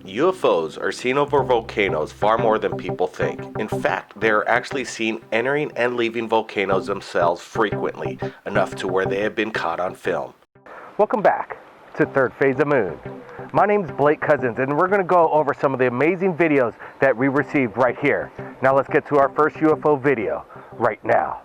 UFOs are seen over volcanoes far more than people think. In fact, they are actually seen entering and leaving volcanoes themselves frequently, enough to where they have been caught on film. Welcome back to Third Phase of Moon. My name is Blake Cousins, and we're going to go over some of the amazing videos that we received right here. Now let's get to our first UFO video right now.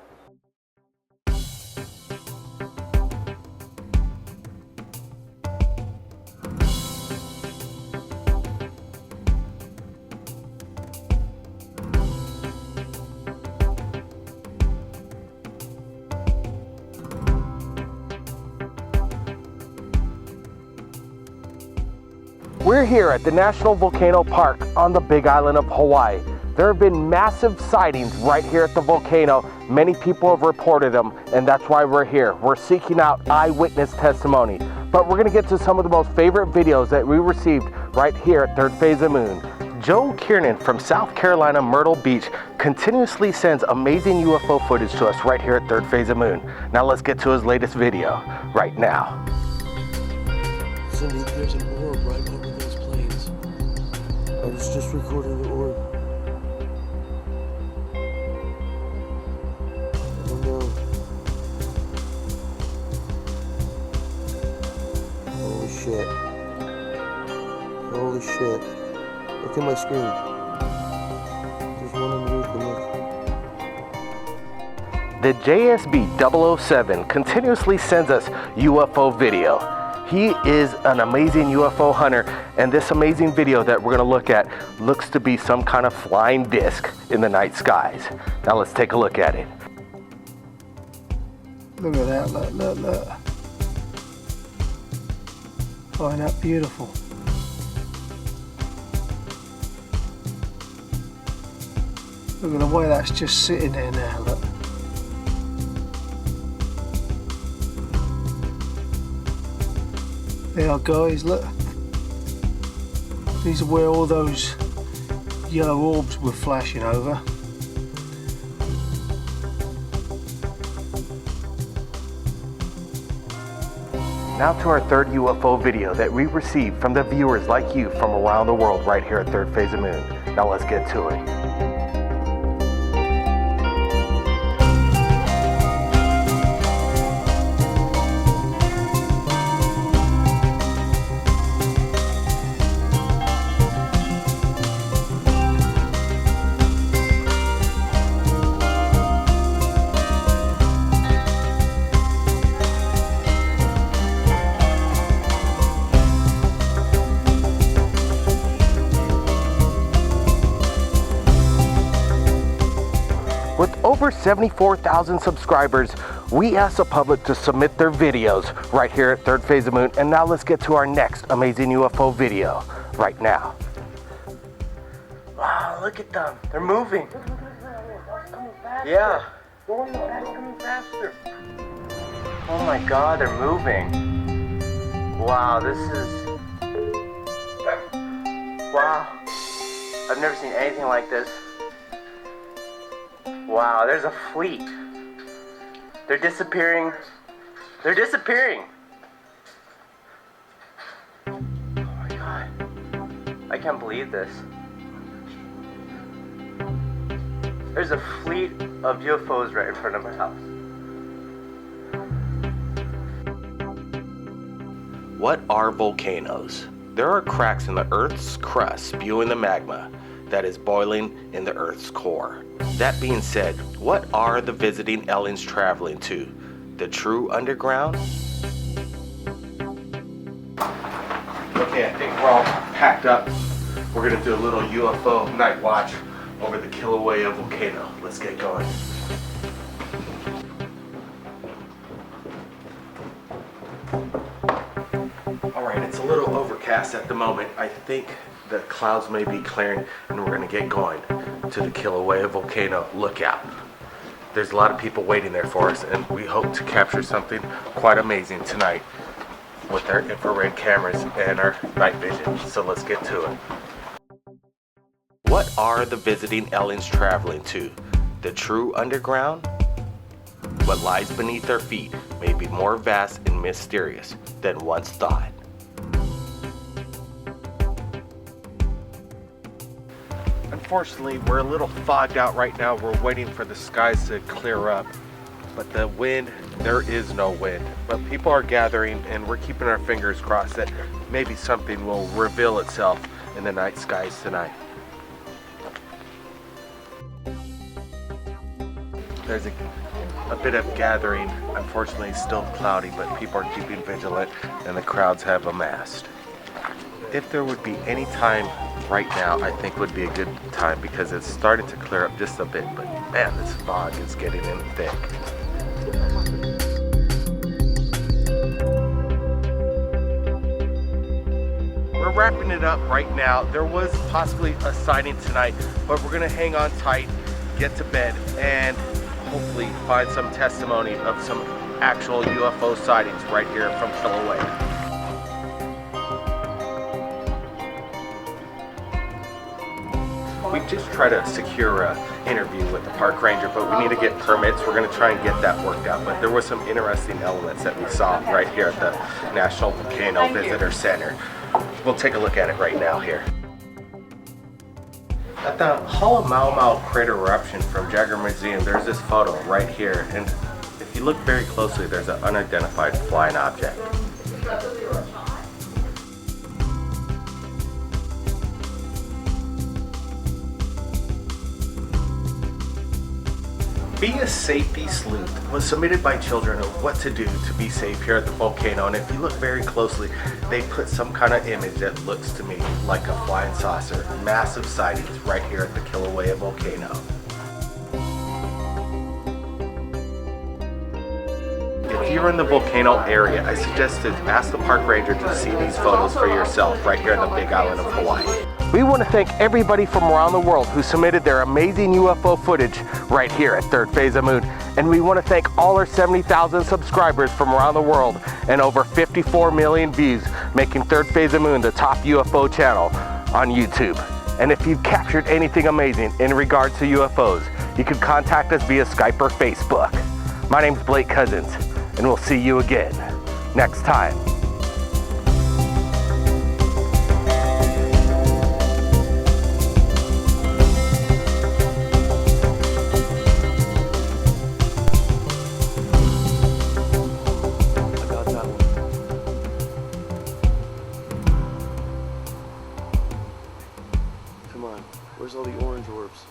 We're here at the National Volcano Park on the Big Island of Hawaii. There have been massive sightings right here at the volcano. Many people have reported them, and that's why we're here. We're seeking out eyewitness testimony. But we're gonna get to some of the most favorite videos that we received right here at Third Phase of Moon. Joe Kiernan from South Carolina, Myrtle Beach, continuously sends amazing UFO footage to us right here at Third Phase of Moon. Now let's get to his latest video right now. Cindy, there's an orb right over those planes. I was just recording the orb. I don't know. Holy shit. Holy shit. Look at my screen. There's one underneath the look. The JSB 007 continuously sends us UFO video. He is an amazing UFO hunter, and this amazing video that we're going to look at looks to be some kind of flying disc in the night skies. Now let's take a look at it. Look at that, look. Oh, isn't that beautiful? Look at the way that's just sitting there now, look. There guys, look. These are where all those yellow orbs were flashing over. Now to our third UFO video that we received from the viewers like you from around the world right here at Third Phase of Moon. Now let's get to it. With over 74,000 subscribers, we asked the public to submit their videos right here at Third Phase of Moon. And now let's get to our next amazing UFO video right now. Wow, look at them. They're moving. Yeah. Going faster. Oh my God, they're moving. Wow, this is... Wow. I've never seen anything like this. Wow, there's a fleet. They're disappearing. They're disappearing. Oh my God. I can't believe this. There's a fleet of UFOs right in front of my house. What are volcanoes? There are cracks in the Earth's crust spewing the magma that is boiling in the Earth's core. That being said, what are the visiting aliens traveling to? The true underground? Okay, I think we're all packed up. We're gonna do a little UFO night watch over the Kilauea volcano. Let's get going. All right, it's a little overcast at the moment. I think the clouds may be clearing and we're gonna get going to the Kilauea volcano lookout. There's a lot of people waiting there for us, and we hope to capture something quite amazing tonight with our infrared cameras and our night vision. So let's get to it. What are the visiting aliens traveling to? The true underground? What lies beneath their feet may be more vast and mysterious than once thought. Unfortunately, we're a little fogged out right now. We're waiting for the skies to clear up. But the wind, there is no wind. But people are gathering, and we're keeping our fingers crossed that maybe something will reveal itself in the night skies tonight. There's a bit of gathering. Unfortunately, it's still cloudy, but people are keeping vigilant, and the crowds have amassed. If there would be any time right now, I think would be a good time because it's starting to clear up just a bit, but man, this fog is getting in thick. We're wrapping it up right now. There was possibly a sighting tonight, but we're gonna hang on tight, get to bed, and hopefully find some testimony of some actual UFO sightings right here from Kilauea. We just tried to secure an interview with the park ranger, but we need to get permits. We're going to try and get that worked out. But there were some interesting elements that we saw right here at the National Volcano Visitor Center. We'll take a look at it right now here. At the Hall of Mau Mau crater eruption from Jagger Museum, there's this photo right here. And if you look very closely, there's an unidentified flying object. Be a Safety Sleuth was submitted by children of what to do to be safe here at the volcano, and if you look very closely, they put some kind of image that looks to me like a flying saucer. Massive sightings right here at the Kilauea volcano. If you're in the volcano area, I suggest to ask the park ranger to see these photos for yourself right here on the Big Island of Hawaii. We want to thank everybody from around the world who submitted their amazing UFO footage right here at Third Phase of Moon. And we want to thank all our 70,000 subscribers from around the world and over 54 million views, making Third Phase of Moon the top UFO channel on YouTube. And if you've captured anything amazing in regards to UFOs, you can contact us via Skype or Facebook. My name's Blake Cousins, and we'll see you again next time. Where's all the orange orbs?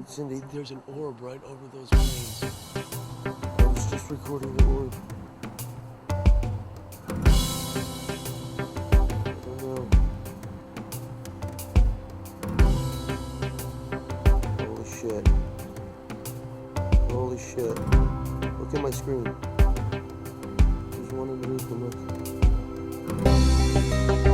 Cindy, there's an orb right over those planes. I was just recording the orb. I don't know. Holy shit. Holy shit. Look at my screen. There's one underneath the look.